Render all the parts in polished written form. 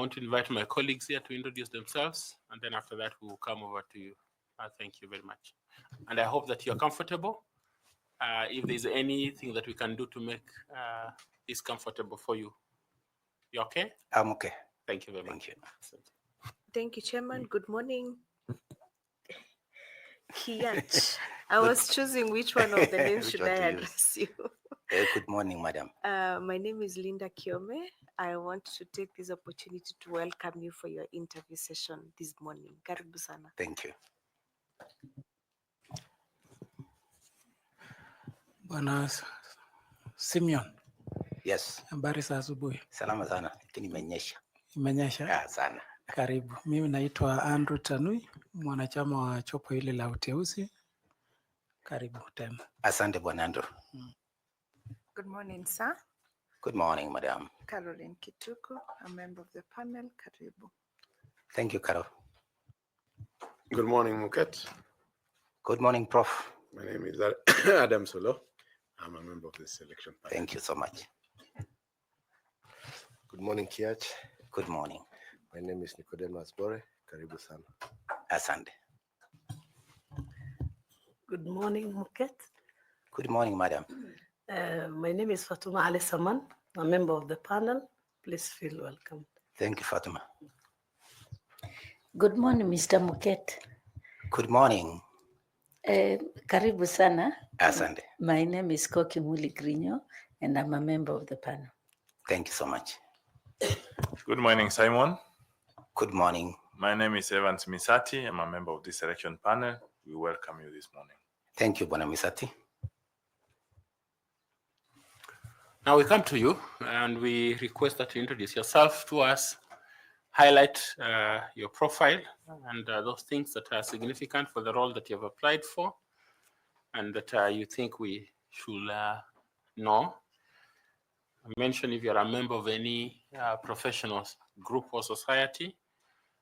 want to invite my colleagues here to introduce themselves, and then after that, we will come over to you. Thank you very much. And I hope that you're comfortable. If there's anything that we can do to make this comfortable for you, you okay? I'm okay. Thank you very much. Thank you, Chairman. Good morning. 𝐏𝐤𝐤𝐲𝐚𝐜𝐡. I was choosing which one of the names should I address you. Good morning, madam. My name is Linda 𝐏𝐤𝐤𝐲𝐚𝐜. I want to take this opportunity to welcome you for your interview session this morning. Karibu sana. Thank you. Bwana Simeon. Yes. Habari za asubuhi. Salama sana. Lakini imenyesha. Imenyesha? Sana. Karibu. Mimi naitwa Andrew Tanui, mwanachama wa chopo hili la uteuzi. Karibu tena. Asante bwana Andrew. Good morning, sir. Good morning, madam. Caroline Kituku, a member of the panel. Karibu. Thank you, Carol. Good morning, Muket. Good morning, Prof. My name is Adam Solo. I'm a member of the selection panel. Thank you so much. Good morning, 𝐏𝐤𝐤𝐲𝐚𝐜𝐡. Good morning. My name is Nicodemus Bore. Karibu sana. Asante. Good morning, Muket. Good morning, madam. My name is Fatuma Ali Saman, a member of the panel. Please feel welcome. Thank you, Fatuma. Good morning, Mr. Muket. Good morning. Karibu sana. Asante. My name is 𝐏𝐤𝐤𝐲𝐚𝐜, and I'm a member of the panel. Thank you so much. Good morning, Simon. Good morning. My name is Evans Misati. I'm a member of this selection panel. We welcome you this morning. Thank you, Bwana Misati. Now we come to you and we request that you introduce yourself to us, highlight your profile and those things that are significant for the role that you have applied for and that you think we should know. Mention if you're a member of any professional group or society,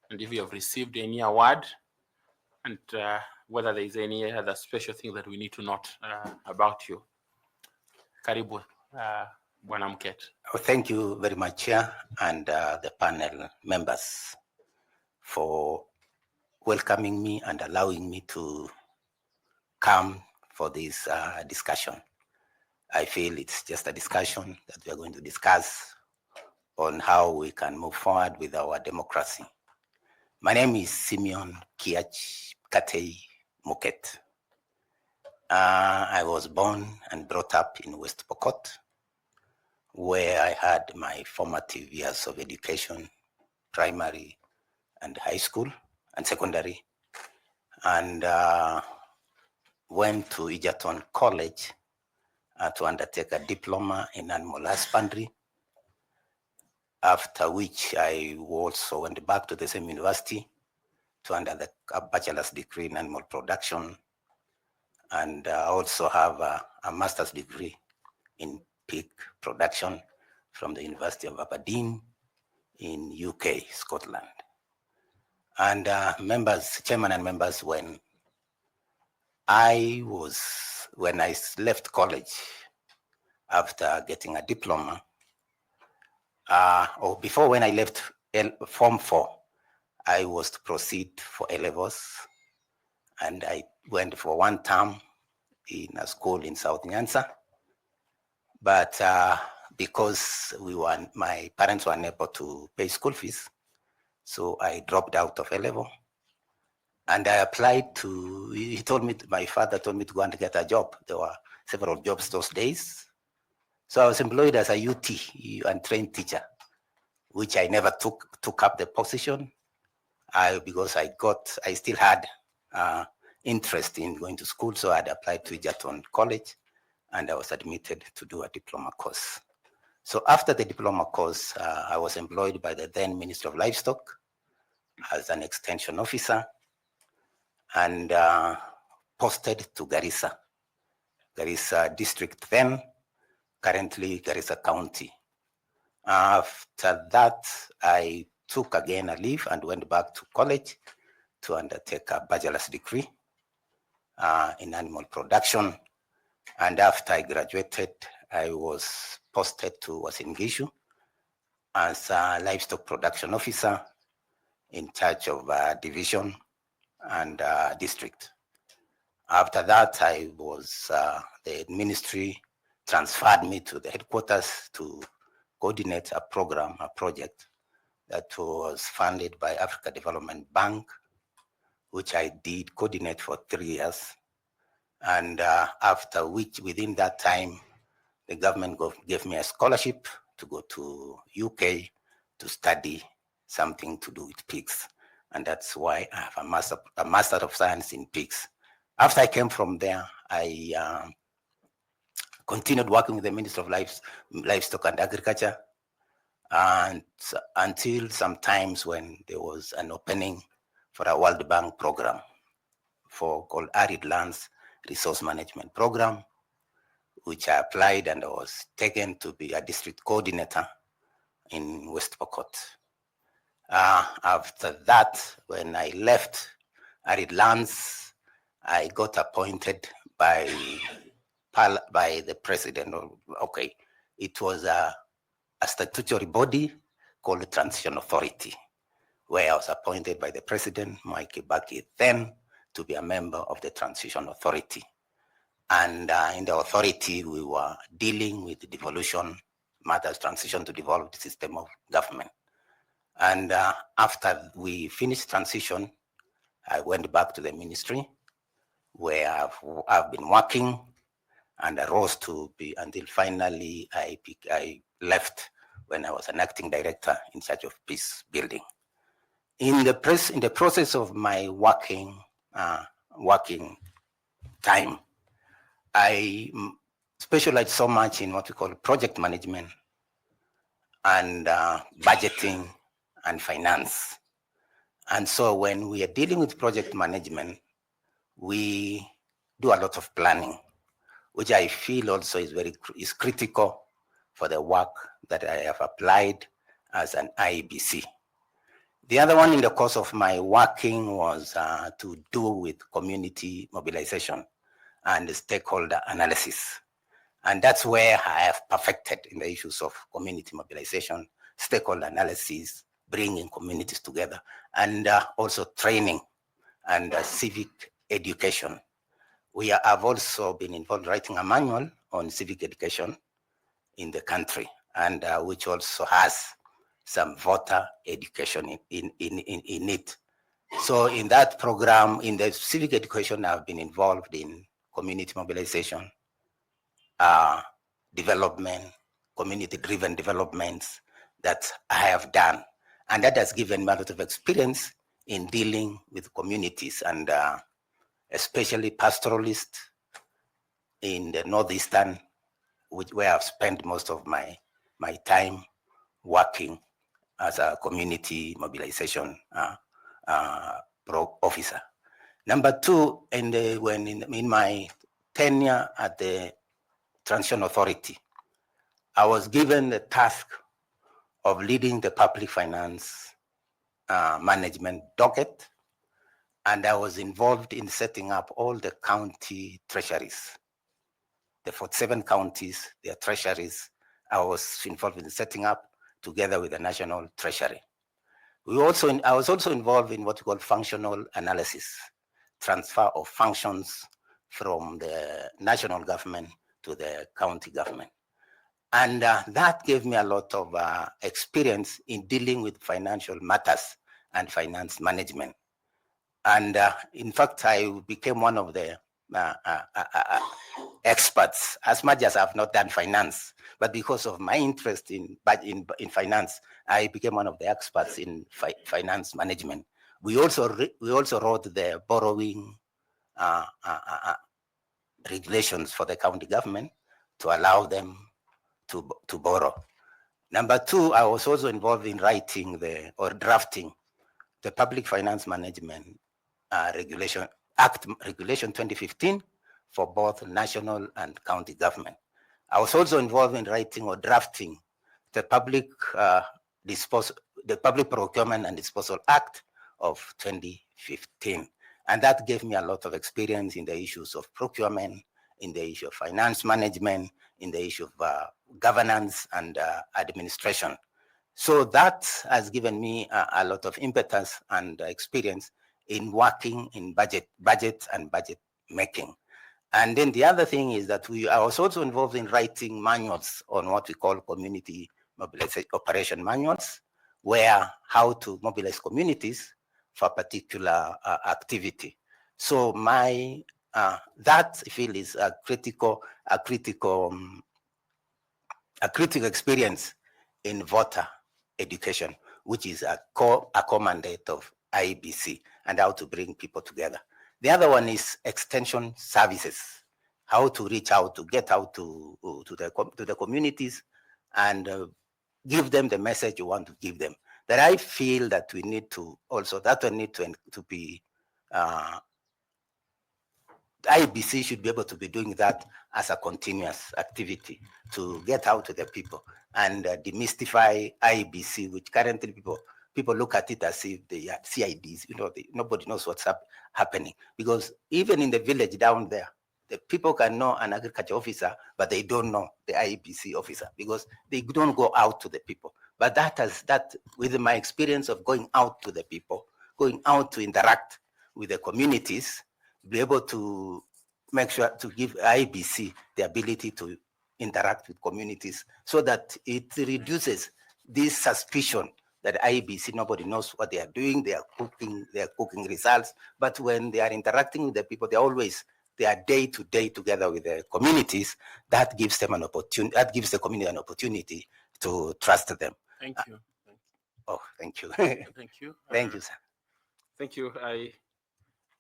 and if you have received any award, and whether there is any other special thing that we need to note about you. Karibu, Bwana Mket. Thank you very much, Chair, and the panel members for welcoming me and allowing me to come for this discussion. I feel it's just a discussion that we are going to discuss on how we can move forward with our democracy. My name is Simeon 𝐏𝐤𝐤𝐚𝐜𝐡. I was born and brought up in West Pokot, where I had my formative years of education, primary and high school and secondary, and went to Egerton College to undertake a diploma in animal husbandry, after which I also went back to the same university to undertake a bachelor's degree in animal production, and also have a master's degree in pig production from the University of Aberdeen in UK, Scotland. And members, chairman and members, when I left college after getting a diploma, or before when I left Form 4, I was to proceed for A-levels, and I went for one term in a school in South Nyanza. But because my parents were unable to pay school fees, so I dropped out of A-level. And I applied to, my father told me to go and get a job. There were several jobs those days. So I was employed as a UT, untrained teacher, which I never took up the position because I still had interest in going to school. So I had applied to Egerton College and I was admitted to do a diploma course. So after the diploma course, I was employed by the then Minister of Livestock as an extension officer and posted to Garissa district then, currently Garissa County. After that, I took again a leave and went back to college to undertake a bachelor's degree in animal production. And after I graduated, I was posted to �W𝐮𝐤𝐻𝐤 as a livestock production officer in charge of division and district. After that, the ministry transferred me to the headquarters to coordinate a project that was funded by Africa Development Bank, which I did coordinate for 3 years. And after which, within that time, the government gave me a scholarship to go to UK to study something to do with pigs. And that's why I have a Master of Science in pigs. After I came from there, I continued working with the Ministry of Livestock and Agriculture, and until sometimes when there was an opening for a World Bank program called Arid Lands Resource Management Program, which I applied, and I was taken to be a district coordinator in West Pokot. After that, when I left Arid Lands, I got appointed by the president. Okay, it was a statutory body called the Transition Authority, where I was appointed by the president, 𝐏𝐤𝐤𝐲𝐚𝐜, then to be a member of the Transition Authority. And in the authority, we were dealing with the devolution matters, transition to devolved system of government. And after we finished transition, I went back to the ministry, where I've been working, and I rose to be until finally I left when I was an acting director in charge of peace building. In the process of my working time, I specialized so much in what we call project management and budgeting and finance. And so when we are dealing with project management, we do a lot of planning, which I feel also is critical for the work that I have applied as an IEBC. The other one in the course of my working was to do with community mobilization and stakeholder analysis. And that's where I have perfected in the issues of community mobilization, stakeholder analysis, bringing communities together, and also training and civic education. I've also been involved writing a manual on civic education in the country, and which also has some voter education in it. So in that program, in the civic education, I've been involved in community mobilization, development, community-driven developments that I have done. And that has given me a lot of experience in dealing with communities, and especially pastoralists in the Northeastern, where I've spent most of my time working as a community mobilization officer. Number two, in my tenure at the Transition Authority, I was given the task of leading the public finance management docket, and I was involved in setting up all the county treasuries. The 47 counties, their treasuries, I was involved in setting up together with the National Treasury. I was also involved in what we call functional analysis, transfer of functions from the national government to the county government. And that gave me a lot of experience in dealing with financial matters and finance management. And in fact, I became one of the experts, as much as I've not done finance, but because of my interest in finance, I became one of the experts in finance management. We also wrote the borrowing regulations for the county government to allow them to borrow. Number two, I was also involved in writing drafting the Public Finance Management Regulation Act, Regulation 2015, for both national and county government. I was also involved in writing or drafting the Public Procurement and Disposal Act of 2015. And that gave me a lot of experience in the issues of procurement, in the issue of finance management, in the issue of governance and administration. So that has given me a lot of impetus and experience in working in budget and budget making. And then the other thing is that I was also involved in writing manuals on what we call community mobilization operation manuals, where how to mobilize communities for particular activity. So my that I feel is a critical experience in voter education, which is a core mandate of IEBC, and how to bring people together. The other one is extension services, how to reach out, to get out to the communities and give them the message you want to give them. That I feel that we need to also, that one need to be, IEBC should be able to be doing that as a continuous activity to get out to the people and demystify IEBC, which currently people look at it as if they are CIDs. Nobody knows what's happening, because even in the village down there, the people can know an agriculture officer, but they don't know the IEBC officer because they don't go out to the people. But that with my experience of going out to the people, going out to interact with the communities, be able to make sure to give IEBC the ability to interact with communities so that it reduces this suspicion that IEBC, nobody knows what they are doing, they are cooking results, but when they are interacting with the people, they are day to day together with the communities. That gives them an opportunity, that gives the community an opportunity to trust them. Thank you. Oh, thank you. Thank you. Thank you, sir. Thank you.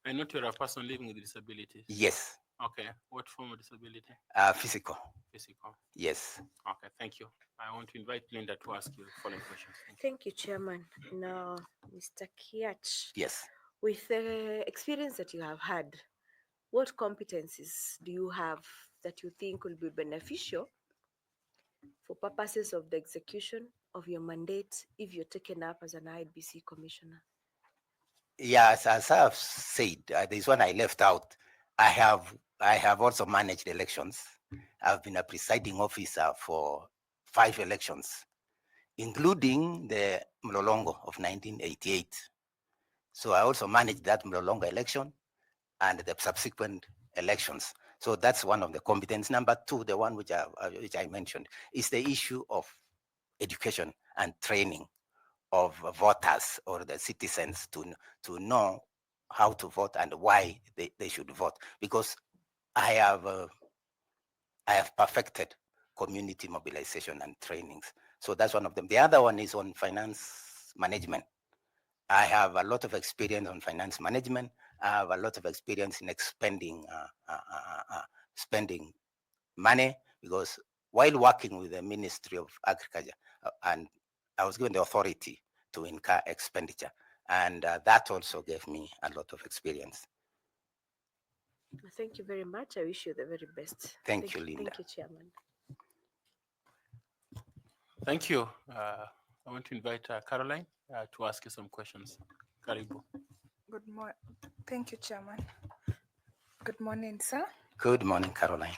I note you're a person living with disabilities. Yes. Okay. What form of disability? Physical. Physical. Yes. Okay. Thank you. I want to invite Linda to ask you the following questions. Thank you, Chairman. Now, Mr. 𝐏𝐤𝐤𝐲𝐚𝐻, Yes. with the experience that you have had, what competencies do you have that you think will be beneficial for purposes of the execution of your mandate if you're taken up as an IEBC commissioner? Yes, as I've said, there's one I left out. I have also managed elections. I've been a presiding officer for 5 elections, including the Mlolongo of 1988. So I also managed that Mlolongo election and the subsequent elections. So that's one of the competence. Number 2, the one which I mentioned, is the issue of education and training of voters or the citizens to know how to vote and why they should vote. Because I have perfected community mobilization and trainings. So that's one of them. The other one is on finance management. I have a lot of experience on finance management. I have a lot of experience in spending money, because while working with the Ministry of Agriculture, and I was given the authority to incur expenditure, and that also gave me a lot of experience. Thank you very much. I wish you the very best. Thank you, Linda. Thank you, Chairman. Thank you. I want to invite Caroline to ask you some questions. Karibu. Good morning. Thank you, Chairman. Good morning, sir. Good morning, Caroline.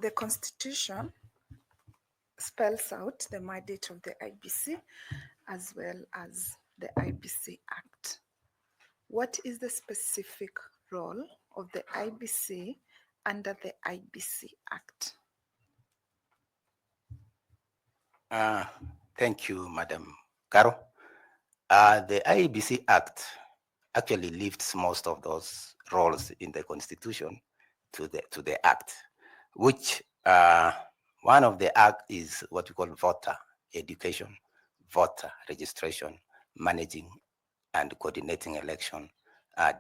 The Constitution spells out the mandate of the IEBC as well as the IEBC Act. What is the specific role of the IEBC under the IEBC Act? Thank you, Madam Caro. The IEBC Act actually lifts most of those roles in the Constitution to the Act, which one of the Act is what we call voter education, voter registration, managing and coordinating election,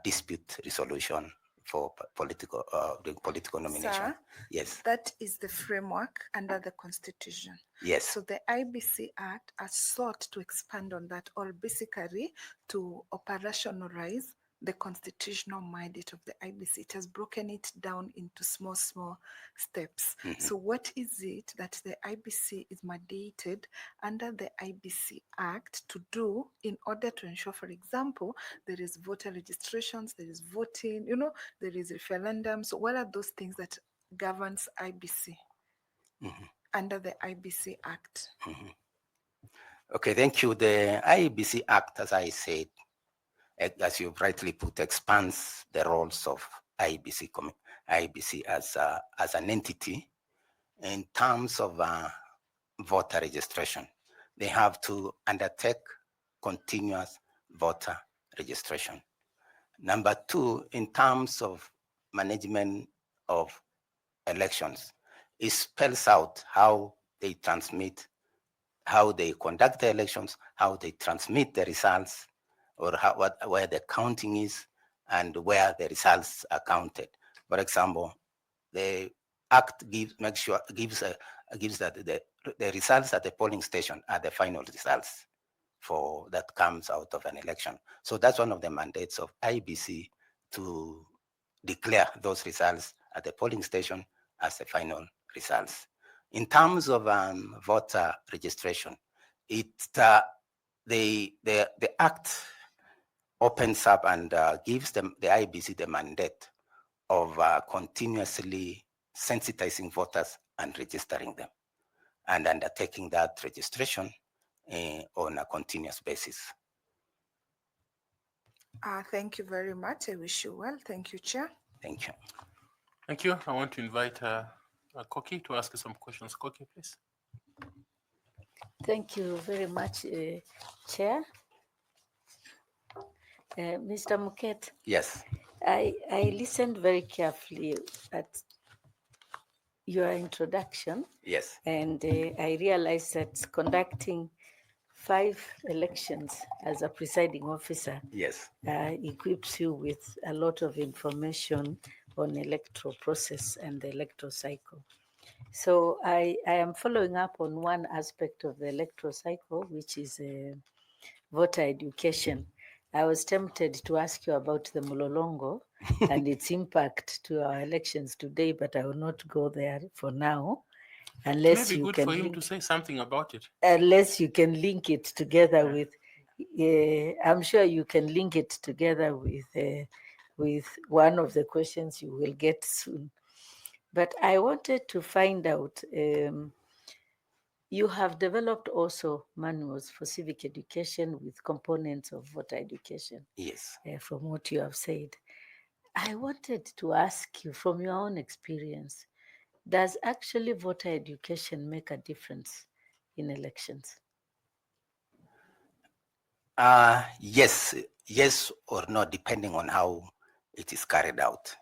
dispute resolution for political nomination. Sir, yes. That is the framework under the Constitution. Yes. So the IEBC Act has sought to expand on that, or basically to operationalize the constitutional mandate of the IEBC. It has broken it down into small steps. Mm-hmm. So what is it that the IEBC is mandated under the IEBC Act to do in order to ensure, for example, there is voter registrations, there is voting, there is referendum. So what are those things that governs IEBC? Mm-hmm. under the IBC Act? Okay, thank you. The IEBC Act, as I said, as you rightly put, expands the roles of IEBC as an entity in terms of voter registration. They have to undertake continuous voter registration. Number two, in terms of management of elections, it spells out how they transmit, how they conduct the elections, how they transmit the results, or where the counting is, and where the results are counted. For example, the Act gives that the results at the polling station are the final results that comes out of an election. So that's one of the mandates of IBC, to declare those results at the polling station as the final results. In terms of voter registration, the Act opens up and gives the IBC the mandate of continuously sensitizing voters and registering them, and undertaking that registration on a continuous basis. Thank you very much. I wish you well. Thank you, Chair. Thank you. Thank you. I want to invite 𝐏𝐤𝐤𝐲𝐚𝐜 to ask some questions. 𝐏𝐤𝐤𝐲𝐚𝐜, please. Thank you very much, Chair. Mr. 𝐏𝐤𝐤𝐻𝐜t. Yes. I listened very carefully at your introduction. Yes. And I realized that conducting 5 elections as a presiding officer, yes, equips you with a lot of information on electoral process and the electoral cycle. So I am following up on one aspect of the electoral cycle, which is voter education. I was tempted to ask you about the Mlolongo and its impact to our elections today, but I will not go there for now. Unless it may be you good can for him to say something about it. Unless you can link it together with, I'm sure you can link it together with one of the questions you will get soon. But I wanted to find out, you have developed also manuals for civic education with components of voter education. Yes. From what you have said. I wanted to ask you, from your own experience, does actually voter education make a difference in elections? Yes or no, depending on how it is carried out.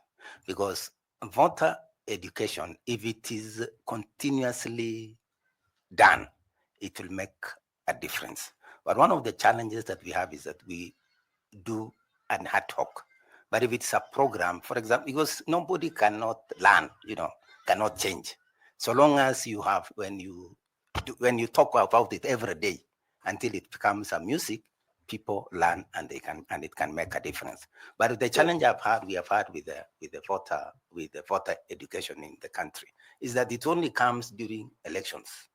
Because voter education, if it is continuously done, it will make a difference. But one of the challenges that we have is that we do an ad hoc. But if it's a program, for example, because nobody cannot learn, cannot change. So long as you have, when you talk about it every day until it becomes a music, people learn and it can make a difference. But the challenge we have had with the voter education in the country is that it only comes during elections,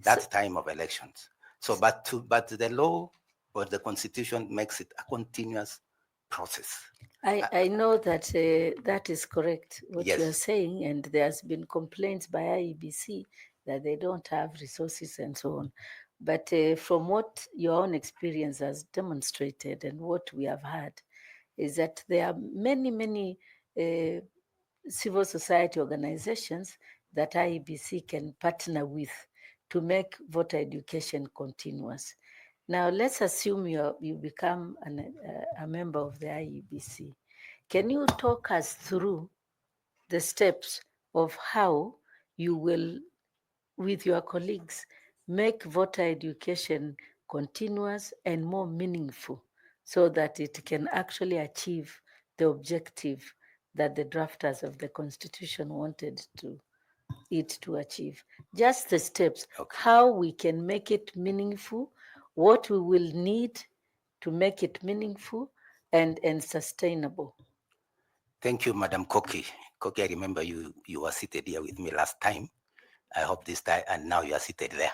that time of elections. So, but the law or the constitution makes it a continuous process. I know that that is correct, what Yes. you are saying, and there's been complaints by IEBC that they don't have resources and so on. But from what your own experience has demonstrated and what we have had is that there are many civil society organizations that IEBC can partner with to make voter education continuous. Now, let's assume you become a member of the IEBC. Can you talk us through the steps of how you will, with your colleagues, make voter education continuous and more meaningful so that it can actually achieve the objective that the drafters of the Constitution wanted it to achieve? Just the steps, how we can make it meaningful, what we will need to make it meaningful and sustainable. Thank you, Madam 𝐏𝐤𝐤𝐲𝐚𝐜. 𝐏𝐤𝐤𝐿, I remember you were seated here with me last time. I hope this time, and now you are seated there.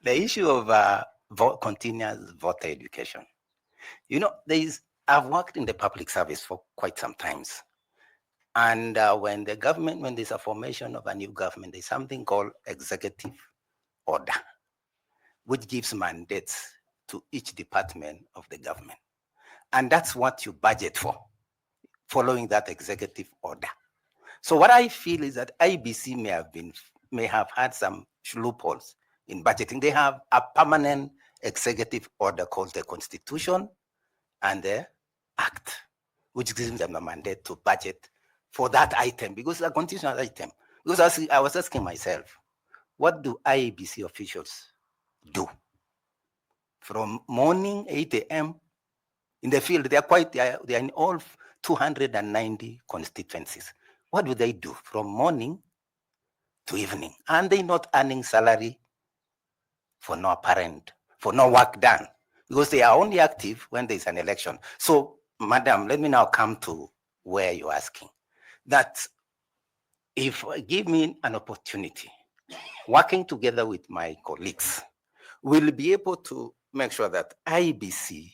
The issue of continuous voter education. I've worked in the public service for quite some times. And when there's a formation of a new government, there's something called executive order, which gives mandates to each department of the government. And that's what you budget for, following that executive order. So what I feel is that IEBC may have had some loopholes in budgeting. They have a permanent executive order called the Constitution and the Act, which gives them a mandate to budget for that item, because it's a constitutional item. Because I was asking myself, what do IEBC officials do? From morning 8 a.m. in the field, they are in all 290 constituencies. What do they do from morning to evening? And they not earning salary for no work done, because they are only active when there's an election. So, madam, let me now come to where you're asking. That if give me an opportunity, working together with my colleagues, we'll be able to make sure that IEBC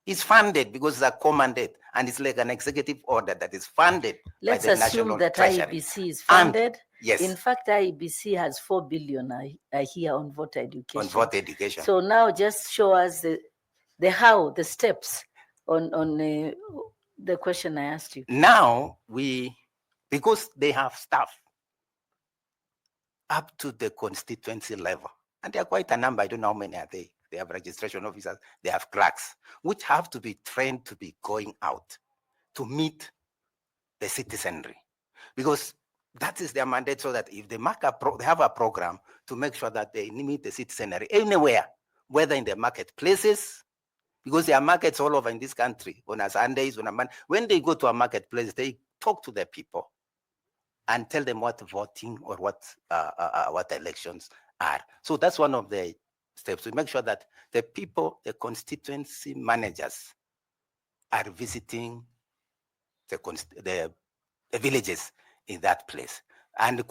is funded, because it's a co-mandate and it's like an executive order that is funded Let's by the assume National that Treasury. IEBC is funded. Yes. In fact, IEBC has 4 billion I hear on voter education. On voter education. So now just show us the steps on the question I asked you. Now because they have staff up to the constituency level, and there are quite a number, I don't know how many are they. They have registration officers, they have clerks, which have to be trained to be going out to meet the citizenry, because that is their mandate, so that if they they have a program to make sure that they meet the citizenry anywhere, whether in the marketplaces, because there are markets all over in this country, on a Sundays, when they go to a marketplace, they talk to the people and tell them what voting or what elections are. So that's one of the steps, to make sure that the people, the constituency managers, are visiting the villages in that place and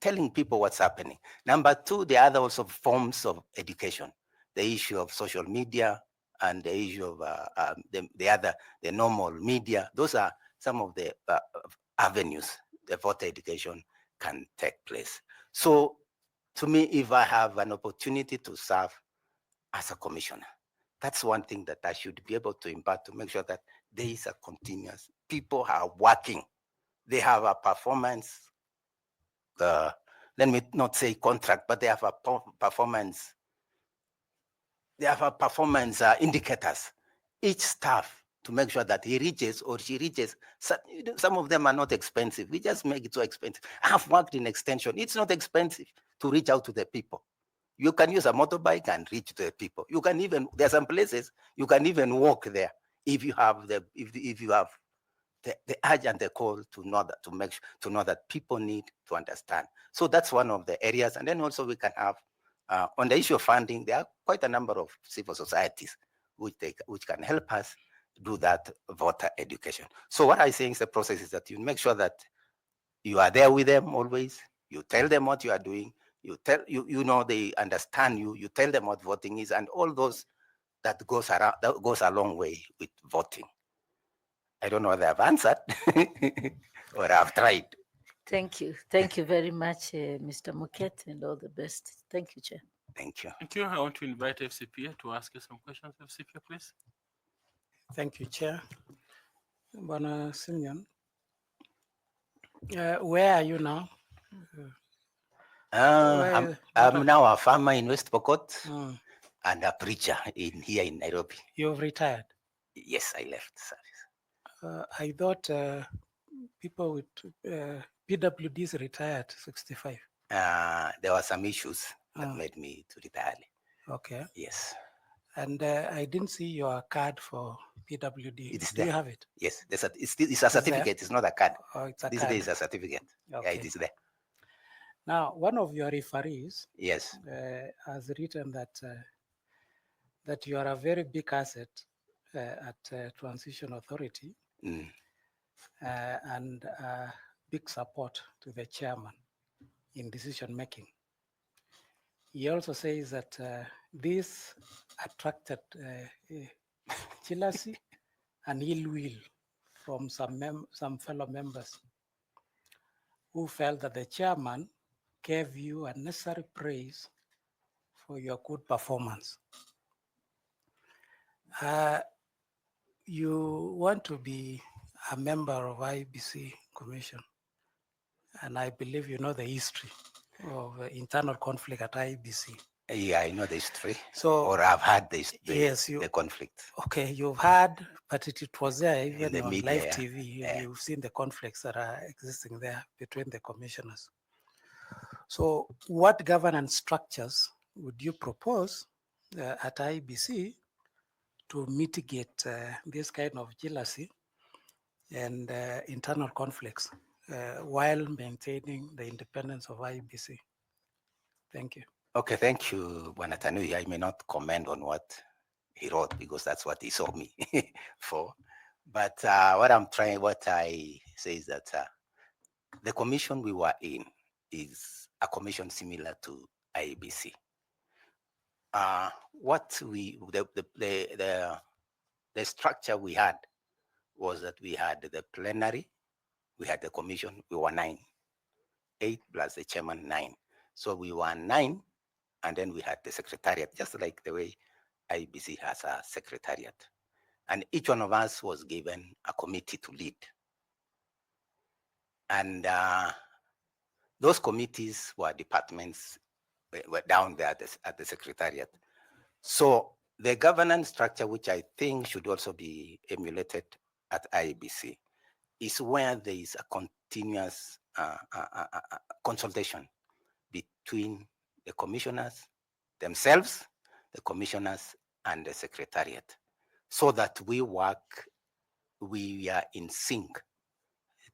telling people what's happening. Number two, there are other also forms of education, the issue of social media and the issue of the normal media. Those are some of the avenues the voter education can take place. So to me, if I have an opportunity to serve as a commissioner, that's one thing that I should be able to impart, to make sure that there is a continuous, people are working, they have a performance, let me not say contract, but they have a performance, indicators, each staff, to make sure that he reaches or she reaches. Some of them are not expensive. We just make it so expensive. I've worked in extension. It's not expensive to reach out to the people. You can use a motorbike and reach the people. You can even, there are some places you can even walk there if you have the urge and the call to know that people need to understand. So that's one of the areas. And then also we can have on the issue of funding, there are quite a number of civil societies which can help us do that voter education. So what I think is the process is that you make sure that you are there with them always. You tell them what you are doing. You know they understand you. You tell them what voting is, and all those that goes a long way with voting. I don't know whether I've answered or I've tried. Thank you. Thank you very much, Mr. 𝐏𝐤𝐤𝐻, and all the best. Thank you, Chair. Thank you. Thank you. I want to invite FCPA to ask you some questions. FCPA, please. Thank you, Chair. Bwana Simeon, where are you now? I'm now a farmer in West Pokot and a preacher here in Nairobi. You've retired? Yes, I left service. I thought people with PWDs retired 65. There were some issues that made me to retire. Okay. Yes. And I didn't see your card for PWD. It is Do there. you have it? Yes, it's a certificate. It's not a card. Oh, it's a this card. Day is a certificate. Okay. Yeah, it is there. Now, one of your referees yes has written that you are a very big asset at Transition Authority and big support to the chairman in decision making. He also says that this attracted jealousy and ill will from some fellow members who felt that the chairman gave you unnecessary praise for your good performance. You want to be a member of IEBC Commission, and I believe you know the history of internal conflict at IEBC. Yeah, I know the history. So, or I've had the conflict. Okay, you've had, but it was there even the on media, live yeah. TV. Yeah. You've seen the conflicts that are existing there between the commissioners. So what governance structures would you propose at IEBC to mitigate this kind of jealousy and internal conflicts while maintaining the independence of IEBC? Thank you. Okay, thank you, Bwana Tanui. I may not comment on what he wrote because that's what he saw me for. But what I say is that the commission we were in is a commission similar to IEBC. The structure we had was that we had the plenary, we had the commission, we were 9, 8 plus the chairman 9. So we were 9, and then we had the secretariat, just like the way IEBC has a secretariat. And each one of us was given a committee to lead. And those committees were departments, were down there at the secretariat. So the governance structure, which I think should also be emulated at IEBC, is where there is a continuous consultation between the commissioners themselves, the commissioners, and the secretariat, so that we are in sync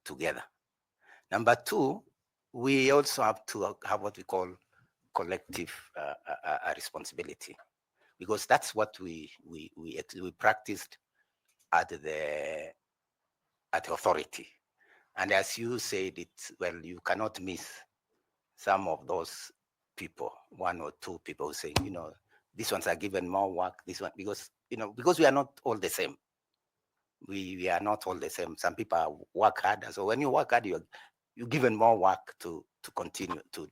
together. Number 2, we also have to have what we call collective responsibility, because that's what we practiced at the authority. And as you said, you cannot miss some of those people, 1 or 2 people saying, these ones are given more work, this one, because we are not all the same. We are not all the same. Some people work harder. So when you work hard, you're given more work to continue to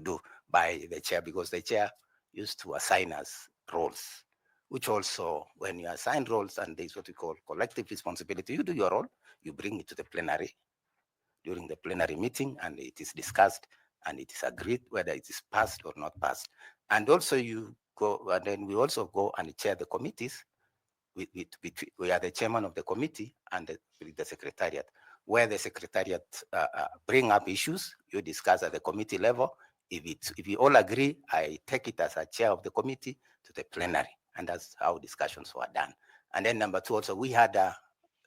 do by the chair, because the chair used to assign us roles, which also, when you assign roles, and there's what we call collective responsibility, you do your role, you bring it to the plenary during the plenary meeting, and it is discussed, and it is agreed whether it is passed or not passed. And also you go, and then we also go and chair the committees. We are the chairman of the committee and the secretariat, where the secretariat bring up issues, you discuss at the committee level. If you all agree, I take it as a chair of the committee to the plenary, and that's how discussions were done. And then number 2, also we had at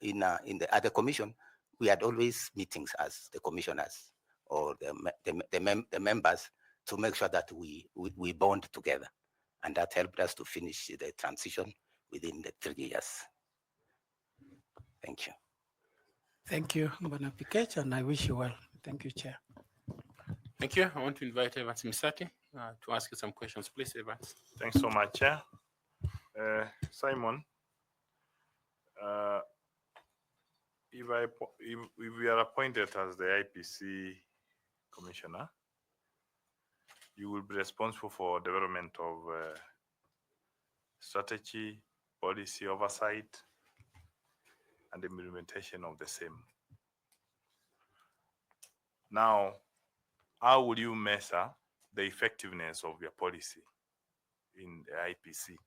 the commission, we had always meetings as the commissioners or the members to make sure that we bond together, and that helped us to finish the transition within the 3 years. Thank you. Thank you, Bwana Pikech, and I wish you well. Thank you, Chair. Thank you. I want to invite Evans Misati to ask you some questions. Please, Evans. Thanks so much, Chair. Simon, if we are appointed as the IEBC commissioner, you will be responsible for development of strategy, policy oversight, and the implementation of the same. Now, how will you measure the effectiveness of your policy in the IEBC?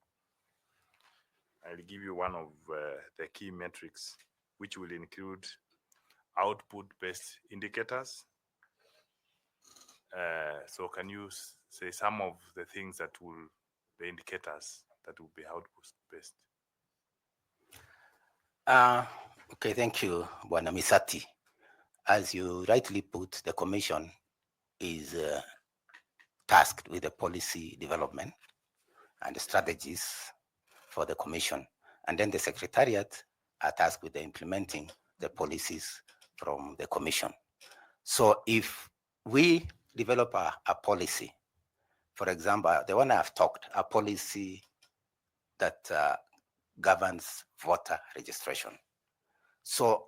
I'll give you one of the key metrics, which will include output-based indicators. So can you say some of the things that the indicators that will be output-based? Okay, thank you, Bwana Misati. As you rightly put, the commission is tasked with the policy development and the strategies for the commission. And then the secretariat are tasked with implementing the policies from the commission. So if we develop a policy, for example, the one I've talked, a policy that governs voter registration. So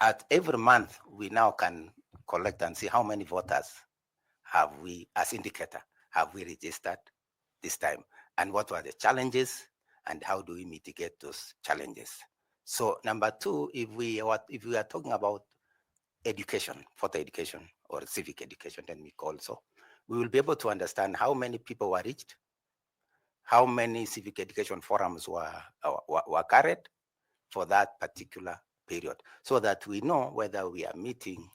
at every month, we now can collect and see how many voters have we, as indicator, have we registered this time, and what were the challenges, and how do we mitigate those challenges. So number two, if we are talking about education, voter education or civic education, then we call so, we will be able to understand how many people were reached, how many civic education forums were carried for that particular period, so that we know whether we are meeting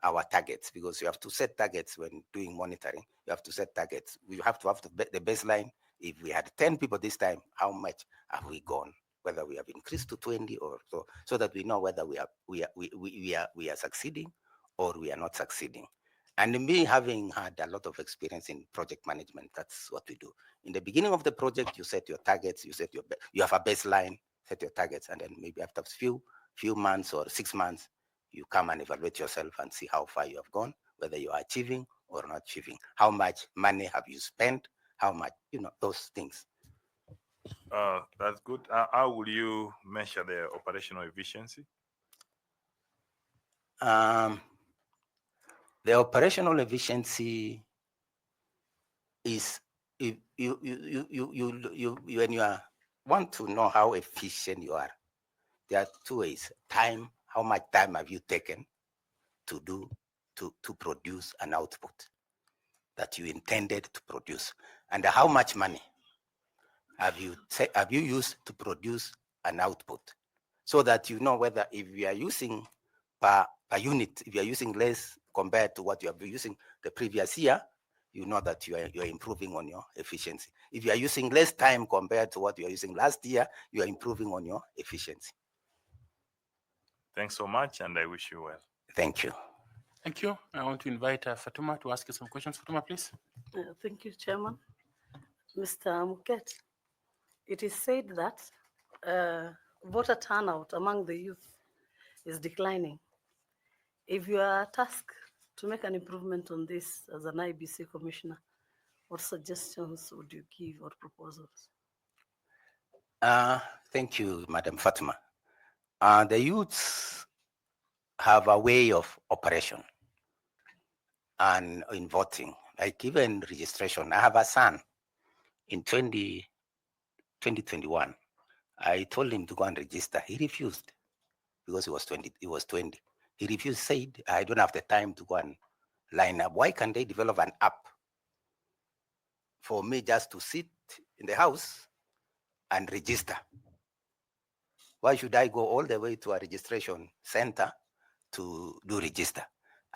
our targets, because you have to set targets when doing monitoring. You have to set targets. We have to have the baseline. If we had 10 people this time, how much have we gone? Whether we have increased to 20 or so that we know whether we are succeeding or we are not succeeding. And me having had a lot of experience in project management, that's what we do. In the beginning of the project, you set your targets, you have a baseline, set your targets, and then maybe after few months or 6 months, you come and evaluate yourself and see how far you have gone, whether you are achieving or not achieving. How much money have you spent? How much, those things. That's good. How will you measure the operational efficiency? The operational efficiency is if when you want to know how efficient you are, there are two ways. Time, how much time have you taken to produce an output that you intended to produce, and how much money have you used to produce an output, so that you know whether if you are using per unit, if you are using less compared to what you have been using the previous year, you know that you are improving on your efficiency. If you are using less time compared to what you are using last year, you are improving on your efficiency. Thanks so much, and I wish you well. Thank you. Thank you. I want to invite Fatuma to ask you some questions. Fatuma, please. Thank you, Chairman. Mr. 𝐏𝐤𝐤𝐻, it is said that voter turnout among the youth is declining. If you are tasked to make an improvement on this as an IEBC commissioner, what suggestions would you give or proposals? Thank you, Madam Fatima. The youths have a way of operation and in voting, like even registration. I have a son in 2021. I told him to go and register. He refused because he was 20. He refused, said, I don't have the time to go and line up. Why can't they develop an app for me just to sit in the house and register? Why should I go all the way to a registration center to do register?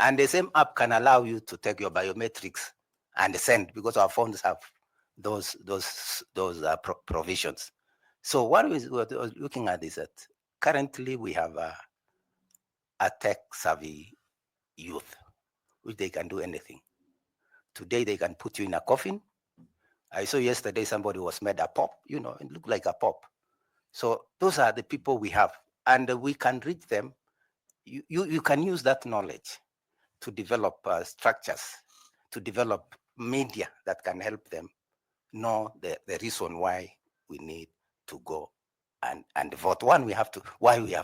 And the same app can allow you to take your biometrics and send, because our phones have those provisions. So what we're looking at is that currently we have a tech-savvy youth, which they can do anything. Today they can put you in a coffin. I saw yesterday somebody was made a pop, it looked like a pop. So those are the people we have, and we can reach them. You can use that knowledge to develop structures, to develop media that can help them know the reason why we need to go and vote. Why we have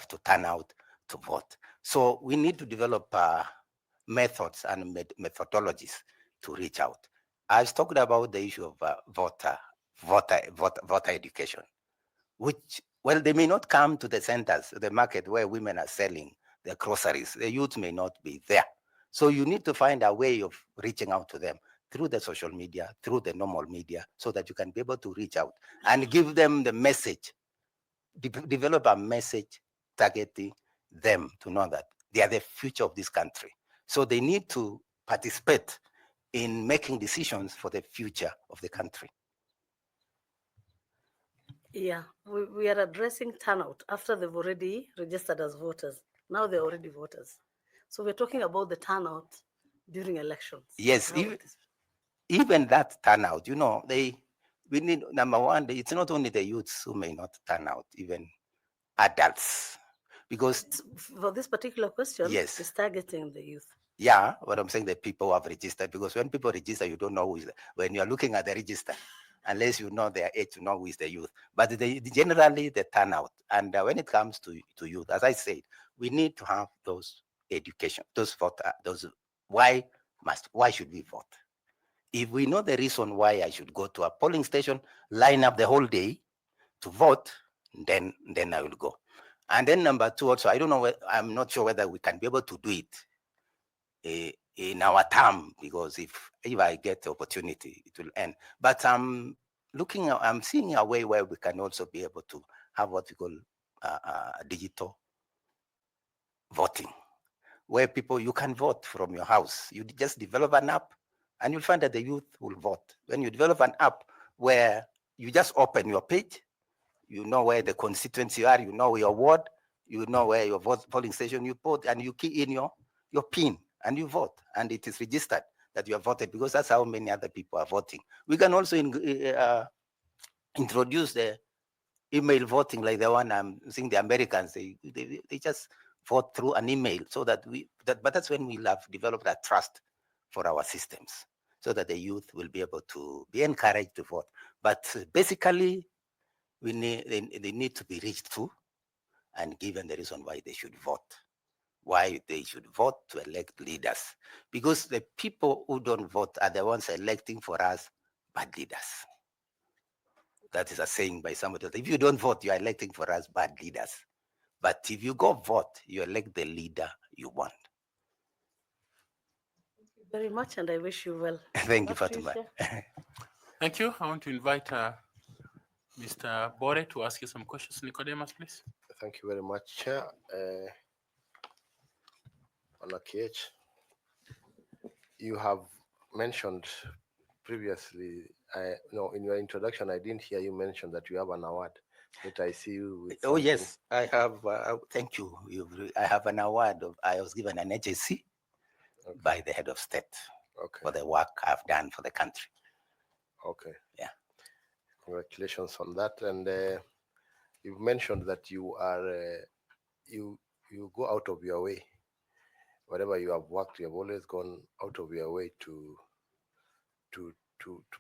to turn out to vote. So we need to develop methods and methodologies to reach out. I've talked about the issue of voter education, which, well, they may not come to the centers, the market where women are selling their groceries. The youth may not be there. So you need to find a way of reaching out to them through the social media, through the normal media, so that you can be able to reach out and give them the message, develop a message targeting them to know that they are the future of this country. So they need to participate in making decisions for the future of the country. Yeah, we are addressing turnout after they've already registered as voters. Now they're already voters. So we're talking about the turnout during elections. Yes, even that turnout, we need, number one, it's not only the youths who may not turn out, even adults. Because for this particular question, yes, it's targeting the youth. Yeah, what I'm saying, the people who have registered, because when people register, you don't know who is when you're looking at the register, unless you know their age, to know who is the youth. But generally, the turnout. And when it comes to youth, as I said, we need to have those education. Those why should we vote? If we know the reason why I should go to a polling station, line up the whole day to vote, then I will go. And then number two, also, I don't know, I'm not sure whether we can be able to do it in our term, because if I get the opportunity, it will end. But I'm seeing a way where we can also be able to have what we call digital voting, where you can vote from your house. You just develop an app and you'll find that the youth will vote. When you develop an app where you just open your page, you know where the constituency are, you know your ward, you know where your polling station you vote, and you key in your PIN and you vote, and it is registered that you have voted, because that's how many other people are voting. We can also introduce the email voting, like the one I'm seeing the Americans, they just vote through an email, so that but that's when we'll have developed that trust for our systems, so that the youth will be able to be encouraged to vote. But basically, they need to be reached to and given the reason why they should vote. Why they should vote to elect leaders. Because the people who don't vote are the ones electing for us bad leaders. That is a saying by somebody else. If you don't vote, you are electing for us bad leaders. But if you go vote, you elect the leader you want. Thank you very much, and I wish you well. Thank you, Fatima. Thank you. I want to invite Mr. Bore to ask you some questions. Nicodemus, please. Thank you very much, Chair. 𝐏𝐤𝐤𝐲, you have mentioned previously, no, in your introduction, I didn't hear you mention that you have an award. But I see you with Oh, yes, I have. Thank you. I have an award. I was given an HSC by the head of state for the work I've done for the country. Okay. Yeah. Congratulations on that. And you've mentioned that you are you go out of your way. Wherever you have worked, you have always gone out of your way to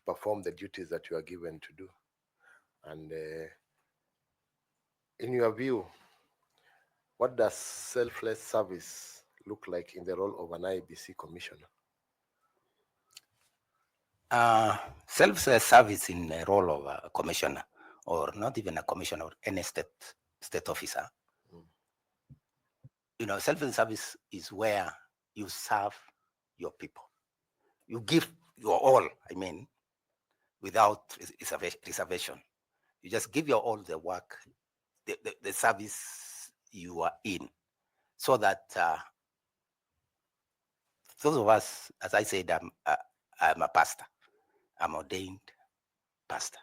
perform the duties that you are given to do. And in your view, what does selfless service look like in the role of an IEBC commissioner? Selfless service in the role of a commissioner, or not even a commissioner, or any state officer. You know, selfless service is where you serve your people. You give your all, I mean, without reservation. You just give your all, the work, the service you are in, so that those of us, as I said, I'm a pastor. I'm ordained pastor.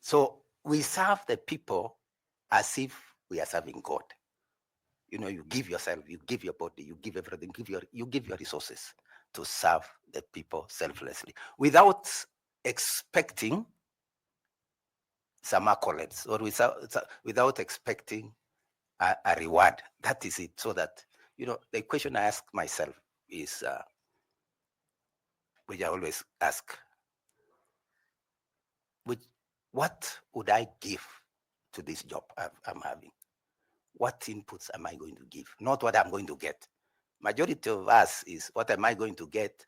So we serve the people as if we are serving God. You know, you give yourself, you give your body, you give everything, you give your resources to serve the people selflessly, without expecting some accolades, or without expecting a reward. That is it. So that, you know, the question I ask myself is, which I always ask, what would I give to this job I'm having? What inputs am I going to give? Not what I'm going to get. Majority of us is, what am I going to get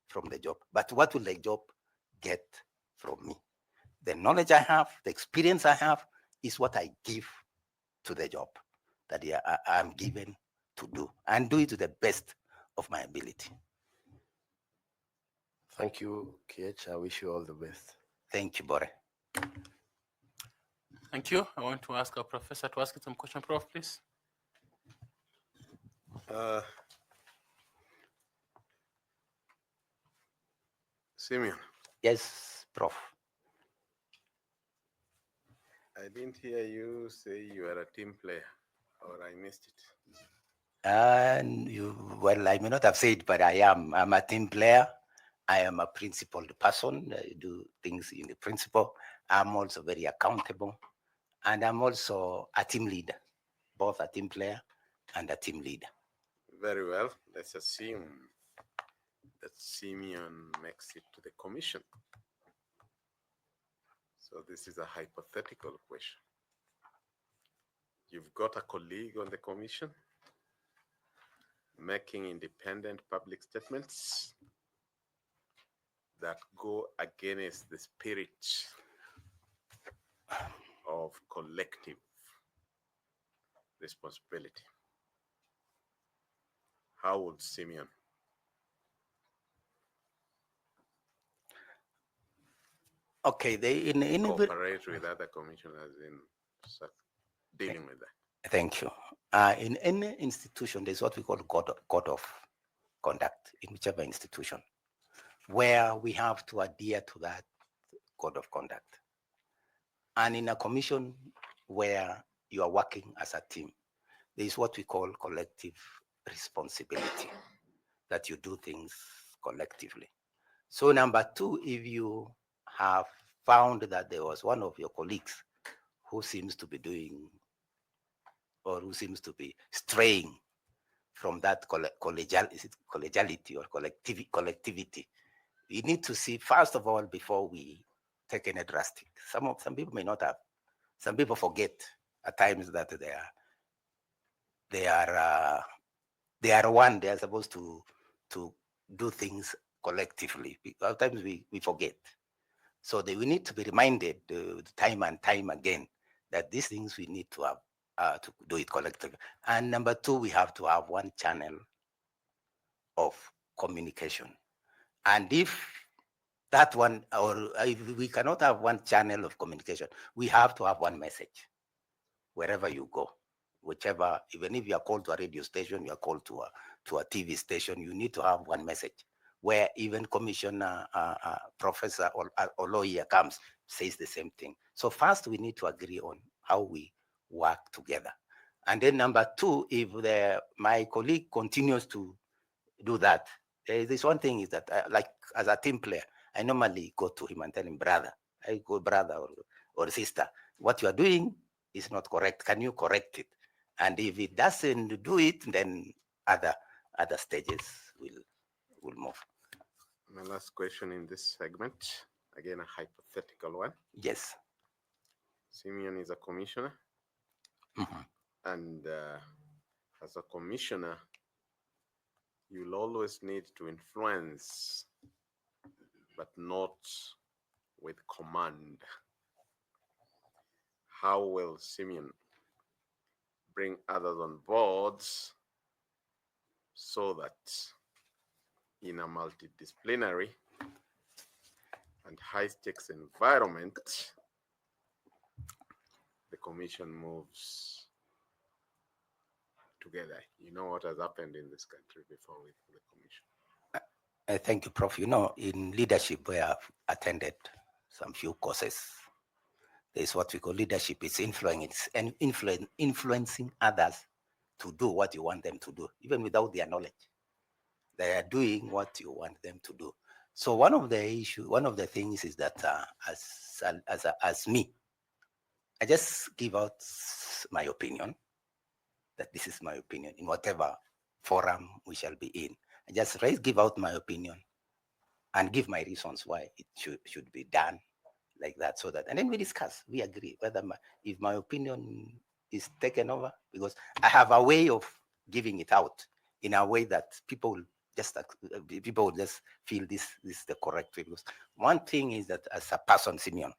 from the job? But what will the job get from me? The knowledge I have, the experience I have, is what I give to the job that I'm given to do, and do it to the best of my ability. Thank you, 𝐏𝐤𝐤𝐲. I wish you all the best. Thank you, Bore. Thank you. I want to ask our professor to ask you some question, Prof, please. Simeon. Yes, Prof. I didn't hear you say you are a team player, or I missed it. Well, I may not have said, but I am. I'm a team player. I am a principled person. I do things in the principle. I'm also very accountable. And I'm also a team leader, both a team player and a team leader. Very well. Let's assume that Simeon makes it to the commission. So this is a hypothetical question. You've got a colleague on the commission. making independent public statements that go against the spirit of collective responsibility. How would Simeon Okay, in cooperate with other commissioners in dealing with that? Thank you. In any institution, there's what we call code of conduct in whichever institution, where we have to adhere to that code of conduct. And in a commission where you are working as a team, there is what we call collective responsibility, that you do things collectively. So number two, if you have found that there was one of your colleagues who seems to be doing or who seems to be straying from that collegiality or collectivity, we need to see, first of all, before we take any drastic. Some people may not have. Some people forget at times that they are one. They are supposed to do things collectively. At times we forget. So we need to be reminded time and time again that these things we need to have to do it collectively. And number two, we have to have one channel of communication. And if that one, or if we cannot have one channel of communication, we have to have one message wherever you go, whichever, even if you are called to a radio station, you are called to a TV station, you need to have one message where even Commissioner, Professor or lawyer comes, says the same thing. So first we need to agree on how we work together. And then number two, if my colleague continues to do that, this one thing is that like as a team player, I normally go to him and tell him, brother, or sister, what you are doing is not correct. Can you correct it? And if it doesn't do it, then other stages will move. My last question in this segment, again a hypothetical one. Yes. Simeon is a commissioner, and as a commissioner, you'll always need to influence, but not with command. How will Simeon bring others on board so that in a multidisciplinary and high-stakes environment, the commission moves together? You know what has happened in this country before with the commission. Thank you, Prof. You know, in leadership, we have attended some few courses. There's what we call leadership. It's influencing others to do what you want them to do, even without their knowledge. They are doing what you want them to do. So one of the things is that as me, I just give out my opinion, that this is my opinion in whatever forum we shall be in. I just give out my opinion and give my reasons why it should be done like that, so that, and then we discuss, we agree whether if my opinion is taken over, because I have a way of giving it out in a way that people will just feel this is the correct way. Because one thing is that as a person, Simeon,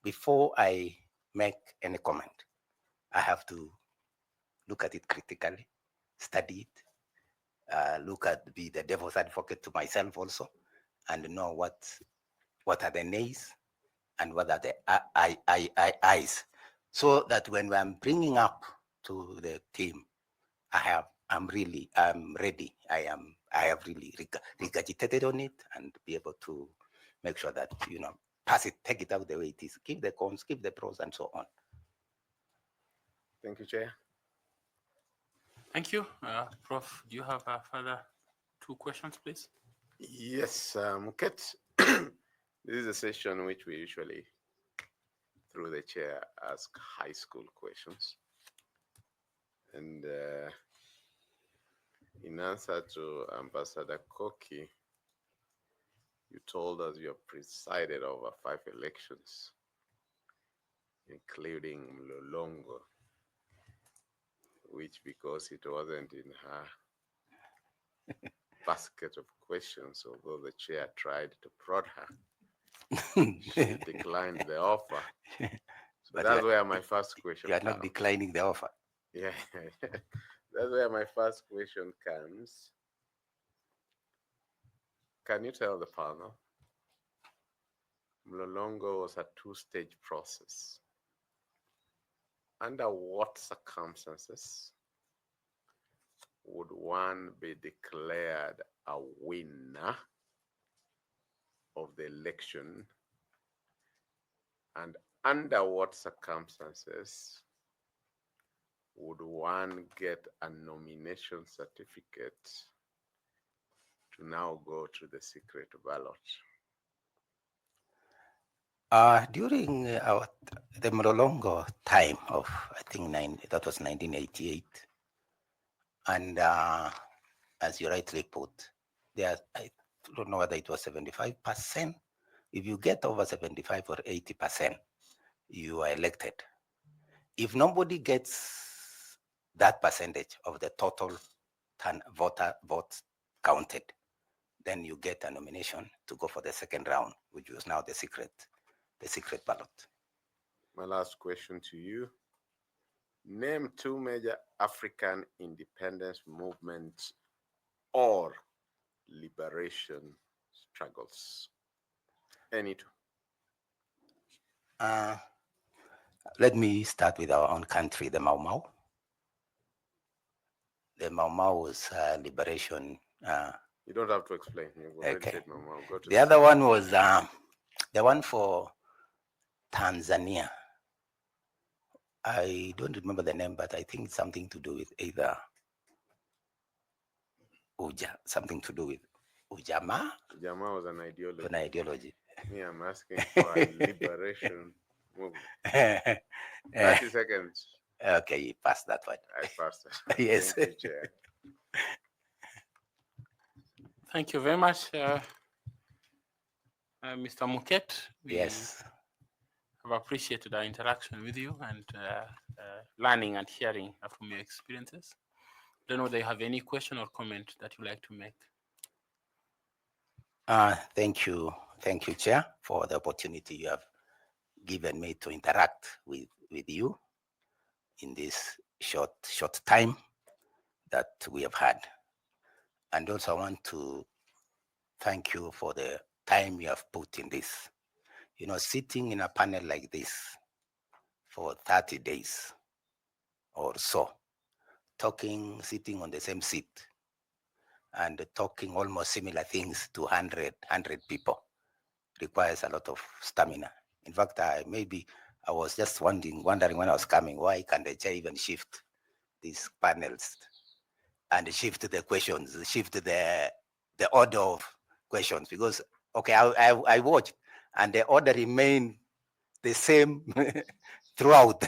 before I make any comment, I have to look at it critically, study it, be the devil's advocate to myself also, and know what are the nays and what are the I's, so that when I'm bringing up to the team, I'm ready. I have really regurgitated on it and be able to make sure that, pass it, take it out the way it is, give the cons, give the pros, and so on. Thank you, Chair. Thank you. Prof, do you have further 2 questions, please? Yes, Muket. This is a session which we usually, through the chair, ask high school questions. And in answer to Ambassador Koki, you told us you have presided over 5 elections, including Mlolongo, which, because it wasn't in her basket of questions, although the chair tried to prod her. She declined the offer. So But that's where my first question You are not comes. declining the offer. Yeah, that's where my first question comes. Can you tell the panel? Mlolongo was a two-stage process. Under what circumstances would one be declared a winner of the election? And under what circumstances would one get a nomination certificate to now go to the secret ballot? During the Mlolongo time of, I think, that was 1988, and as you rightly put, I don't know whether it was 75%. If you get over 75 or 80%, you are elected. If nobody gets that percentage of the total votes counted, then you get a nomination to go for the second round, which was now the secret ballot. My last question to you. Name two major African independence movements or liberation struggles. Any two. Let me start with our own country, the Mau Mau. The Mau Mau was liberation. You don't have to explain. You've already Okay. said Mau Mau. Go to The other one was the one for Tanzania. I don't remember the name, but I think it's something to do with either something to do with Ujamaa. Ujamaa was an ideology. An ideology. Me, I'm asking for a liberation movement. 30 seconds. Okay, you passed that one. I passed it. Yes. Thank you, Chair. Thank you very much, Mr. 𝐏𝐤𝐤𝐲𝐚𝐜𝐡. Yes. I've appreciated our interaction with you and learning and hearing from your experiences. Don't know whether you have any question or comment that you'd like to make. Thank you, Chair, for the opportunity you have given me to interact with you in this short time that we have had. And also I want to thank you for the time you have put in this. You know, sitting in a panel like this for 30 days or so, sitting on the same seat and talking almost similar things to 100 people requires a lot of stamina. In fact, I was just wondering when I was coming, why can't the chair even shift these panels and shift the questions, shift the order of questions? Because, okay, I watched and the order remained the same throughout.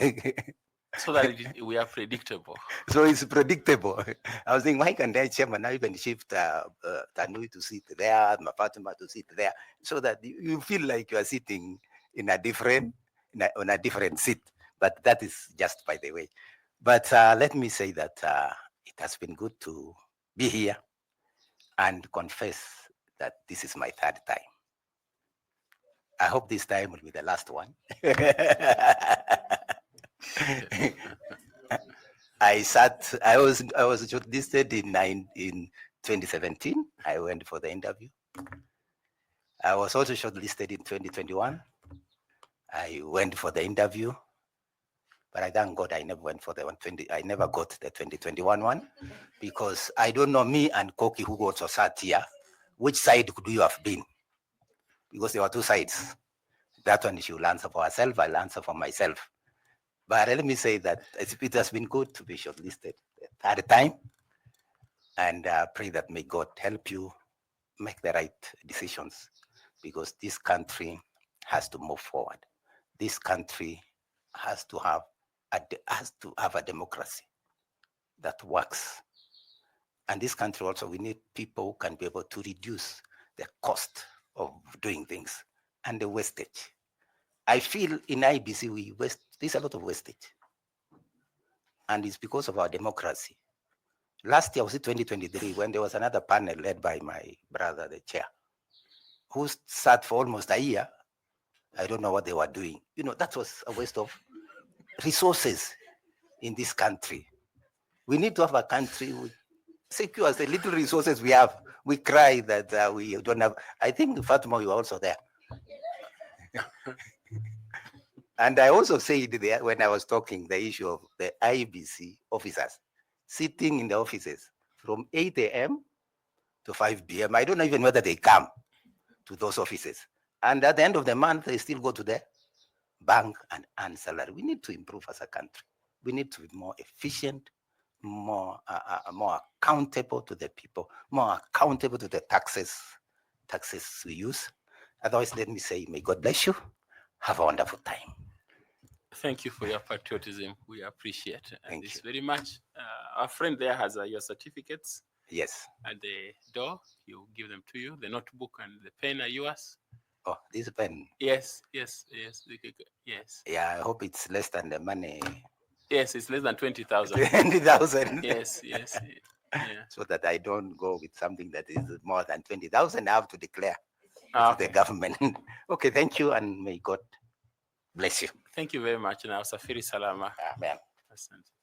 So that we are predictable. So it's predictable. I was thinking, why can't the chairman now even shift Tanui to sit there, Fatima to sit there, so that you feel like you are sitting in a different seat. But that is just by the way. But let me say that it has been good to be here and confess that this is my third time. I hope this time will be the last one. I was shortlisted in 2017. I went for the interview. I was also shortlisted in 2021. I went for the interview, but I thank God I never went for the 120. I never got the 2021 one because I don't know, me and Koki, who also sat here, which side could you have been? Because there were two sides. That one she will answer for herself, I'll answer for myself. But let me say that it has been good to be shortlisted at a time, and pray that may God help you make the right decisions, because this country has to move forward. This country has to have a democracy that works. And this country also, we need people who can be able to reduce the cost of doing things and the wastage. I feel in IEBC there's a lot of wastage. And it's because of our democracy. Last year, was it 2023, when there was another panel led by my brother, the chair, who sat for almost a year. I don't know what they were doing. You know, that was a waste of resources in this country. We need to have a country with secure the little resources we have. We cry that we don't have. I think, Fatima, you were also there. And I also said there when I was talking the issue of the IEBC officers sitting in the offices from 8 a.m. to 5 p.m. I don't know even whether they come to those offices. And at the end of the month, they still go to the bank and earn salary. We need to improve as a country. We need to be more efficient, more accountable to the people, more accountable to the taxes we use. Otherwise, let me say, may God bless you. Have a wonderful time. Thank you for your patriotism. We appreciate Thank this you. very much. Our friend there has your certificates Yes. at the door. You give them to you. The notebook and the pen are yours. Oh, this pen. Yes. Yes. Yeah, I hope it's less than the money. Yes, it's less than 20,000. 20,000. Yes. Yeah. So that I don't go with something that is more than 20,000. I have to declare to Okay. the government. Okay, thank you, and may God bless you. Thank you very much. Na usafiri salama. Amen. Asante.